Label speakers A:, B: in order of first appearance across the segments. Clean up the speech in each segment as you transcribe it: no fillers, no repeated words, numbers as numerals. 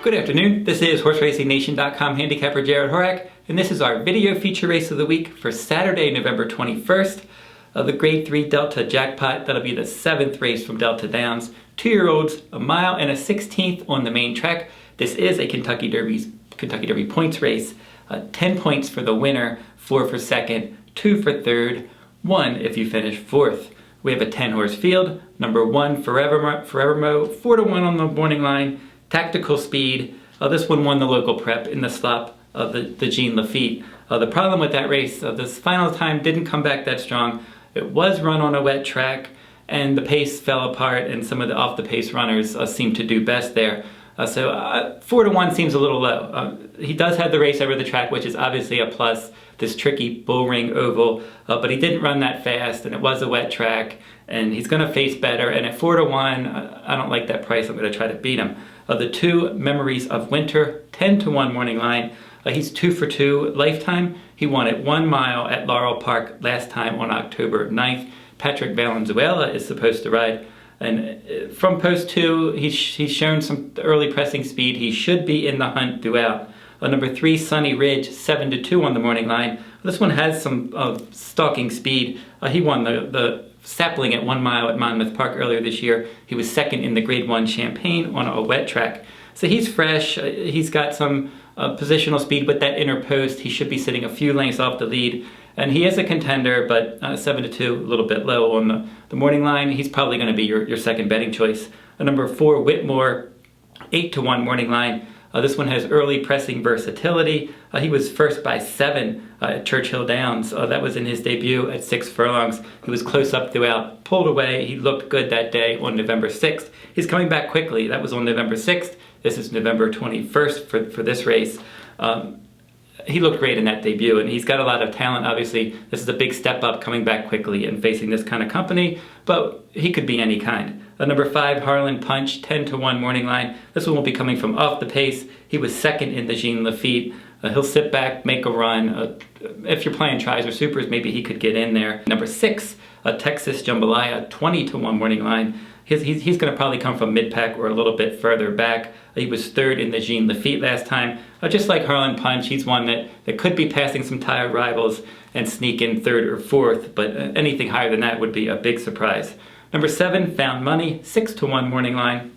A: Good afternoon, this is HorseRacingNation.com handicapper Jared Horak, and this is our video feature race of the week for Saturday, November 21st. The Grade 3 Delta Jackpot. That'll be the 7th race from Delta Downs. 2-year-olds, a mile and a 16th on the main track. This is a Kentucky Derby points race. 10 points for the winner, 4 for second, 2 for third, 1 if you finish 4th. We have a 10-horse field. Number 1, Forevermarked, 4-1 on the morning line. Tactical Speed. This one won the local prep in the slop of the Jean Lafitte. The problem with that race, this final time didn't come back that strong. It was run on a wet track, and the pace fell apart, and some of the off-the-pace runners seemed to do best there. So 4-1 seems a little low. He does have the race over the track, which is obviously a plus, this tricky bull ring oval, but he didn't run that fast, and it was a wet track, and he's going to face better. And at 4-1, I don't like that price. I'm going to try to beat him. The 2 Memories of Winter, 10-1 morning line. He's 2 for 2 lifetime. He won at 1 mile at Laurel Park last time on October 9th. Patrick Valenzuela is supposed to ride. And from post 2, he's shown some early pressing speed. He should be in the hunt throughout. Number 3, Sunny Ridge, 7-2 on the morning line. This one has some stalking speed. He won the sapling at 1 mile at Monmouth Park earlier this year. He was second in the Grade 1 Champagne on a wet track. So he's fresh. He's got some positional speed with that inner post. He should be sitting a few lengths off the lead. And he is a contender, but 7-2, a little bit low on the morning line. He's probably going to be your second betting choice. Number 4, Whitmore, 8-1 morning line. This one has early pressing versatility. He was first by 7 at Churchill Downs. That was in his debut at 6 furlongs. He was close up throughout, pulled away. He looked good that day on November 6th. He's coming back quickly. That was on November 6th. This is November 21st for this race. He looked great in that debut, and he's got a lot of talent. Obviously, this is a big step up coming back quickly and facing this kind of company, but he could be any kind. Number 5, Harlan Punch, 10-1 morning line. This one will be coming from off the pace. He was second in the Jean Lafitte. He'll sit back, make a run. If you're playing tries or supers, maybe he could get in there. Number 6, Texas Jambalaya, 20-1 morning line. He's going to probably come from mid-pack or a little bit further back. He was 3rd in the Jean Lafitte last time. Just like Harlan Punch, he's one that could be passing some tired rivals and sneak in 3rd or 4th, but anything higher than that would be a big surprise. Number 7, Found Money, 6-1 morning line.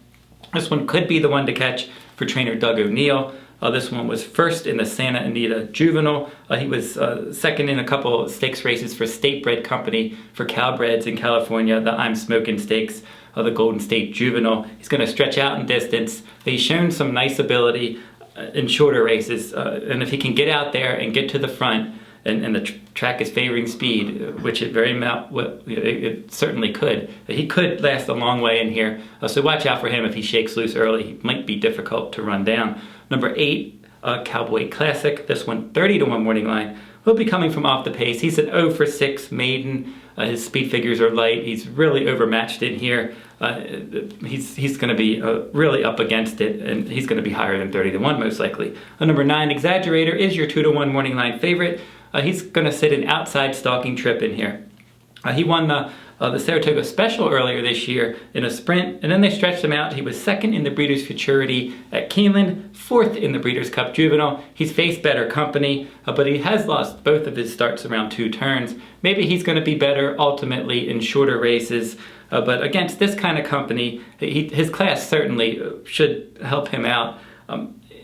A: This one could be the one to catch for trainer Doug O'Neill. This one was first in the Santa Anita Juvenile. He was second in a couple stakes races for State Bred Company for Cowbreds in California, the I'm Smoking Stakes, the Golden State Juvenile. He's going to stretch out in distance. He's shown some nice ability in shorter races, and if he can get out there and get to the front, and the track is favoring speed, which it certainly could. He could last a long way in here, so watch out for him. If he shakes loose early, he might be difficult to run down. Number 8, Cowboy Classic. This one, 30-1 morning line. He'll be coming from off the pace. He's an 0 for 6 maiden. His speed figures are light. He's really overmatched in here. He's going to be really up against it, and he's going to be higher than 30-1 most likely. Number 9, Exaggerator, is your 2-1 morning line favorite. He's going to sit an outside stalking trip in here. He won the Saratoga Special earlier this year in a sprint, and then they stretched him out. He was 2nd in the Breeders' Futurity at Keeneland, 4th in the Breeders' Cup Juvenile. He's faced better company, but he has lost both of his starts around 2 turns. Maybe he's going to be better ultimately in shorter races, but against this kind of company, his class certainly should help him out.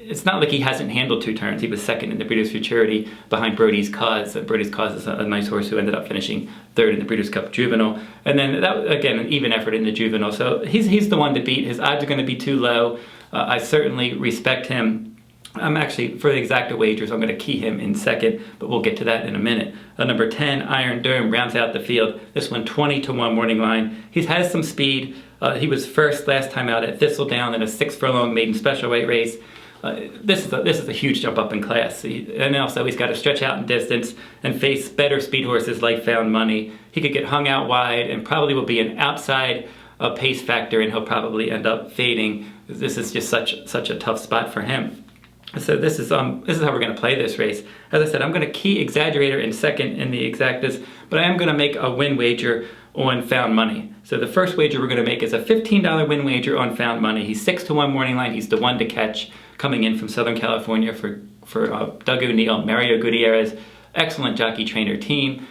A: It's not like he hasn't handled 2 turns. He was 2nd in the Breeders' Futurity behind Brody's Cause. Brody's Cause is a nice horse who ended up finishing 3rd in the Breeders' Cup Juvenile. And then, that again, an even effort in the Juvenile. So he's the one to beat. His odds are going to be too low. I certainly respect him. I'm actually, for the exacta wagers, I'm going to key him in 2nd, but we'll get to that in a minute. Number 10, Iron Dome, rounds out the field. This one, 20-1 morning line. He has some speed. He was first last time out at Thistledown in a 6 furlong maiden special weight race. This is a huge jump up in class, and also he's got to stretch out in distance and face better speed horses like Found Money. He could get hung out wide and probably will be an outside pace factor, and he'll probably end up fading. This is just such a tough spot for him. So this is how we're going to play this race. As I said, I'm going to key Exaggerator in 2nd in the exactas, but I am going to make a win wager on Found Money. So the first wager we're going to make is a $15 win wager on Found Money. He's 6-1 morning line. He's the one to catch. coming in from Southern California for Doug O'Neill, Mario Gutierrez. Excellent jockey trainer team.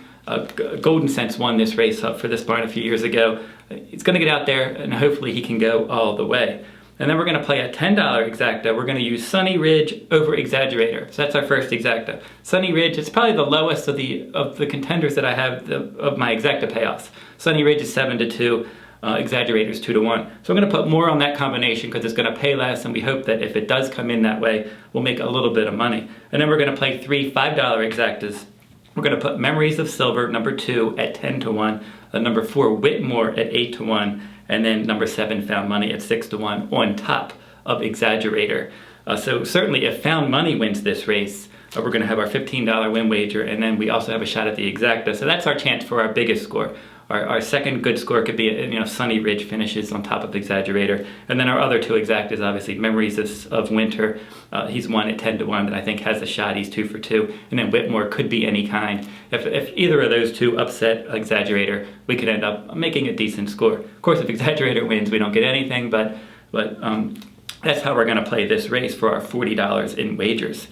A: Golden Sense won this race up for this barn a few years ago. He's going to get out there and hopefully he can go all the way. And then we're going to play a $10 exacta. We're going to use Sunny Ridge over Exaggerator. So that's our first exacta. Sunny Ridge is probably the lowest of the contenders that I have of my exacta payoffs. Sunny Ridge is 7-2. Exaggerator is 2-1. So I'm going to put more on that combination because it's going to pay less, and we hope that if it does come in that way, we'll make a little bit of money. And then we're going to play 3 $5 exactas. We're going to put Memories of Silver, number 2, at 10-1, number 4, Whitmore at 8-1, and then number 7, Found Money at 6-1 on top of Exaggerator. So certainly if Found Money wins this race, we're going to have our $15 win wager, and then we also have a shot at the exacta. So that's our chance for our biggest score. Our second good score could be, Sunny Ridge finishes on top of Exaggerator. And then our other 2 exactas, obviously, Memories of Winter. He's 1 at 10-1 that I think has a shot. He's 2 for 2. And then Whitmore could be any kind. If either of those 2 upset Exaggerator, we could end up making a decent score. Of course, if Exaggerator wins, we don't get anything, but that's how we're going to play this race for our $40 in wagers.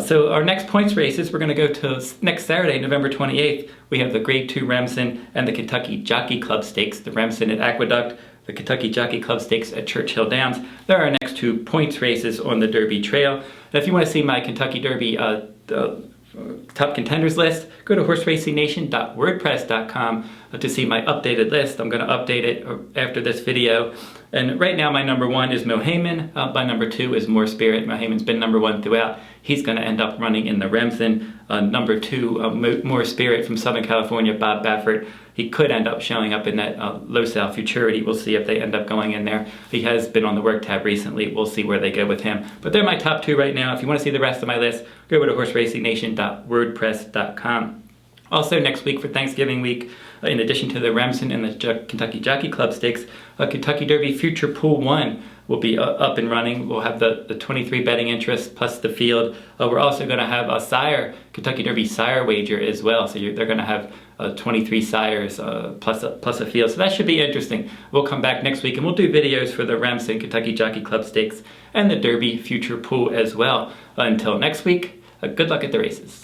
A: So our next points races, we're going to go to next Saturday, November 28th. We have the Grade 2 Remsen and the Kentucky Jockey Club Stakes. The Remsen at Aqueduct, the Kentucky Jockey Club Stakes at Churchill Downs. They're our next 2 points races on the Derby Trail. And if you want to see my Kentucky Derby top contenders list, go to horseracing.wordpress.com to see my updated list. I'm going to update it after this video. And right now my number 1 is Mohaymen. My number 2 is More Spirit. Mohaymen's been number 1 throughout. He's going to end up running in the Remsen. Number 2, More Spirit from Southern California, Bob Baffert. He could end up showing up in that Losal Futurity. We'll see if they end up going in there. He has been on the work tab recently. We'll see where they go with him. But they're my top 2 right now. If you want to see the rest of my list, go over to horseracing.wordpress.com. Also next week for Thanksgiving week, in addition to the Remsen and the Kentucky Jockey Club Stakes, Kentucky Derby Future Pool 1 will be up and running. We'll have the 23 betting interest plus the field. We're also going to have a Kentucky Derby sire wager as well. So they're going to have 23 sires plus a field. So that should be interesting. We'll come back next week and we'll do videos for the Remsen Kentucky Jockey Club Stakes and the Derby Future Pool as well. Until next week, good luck at the races.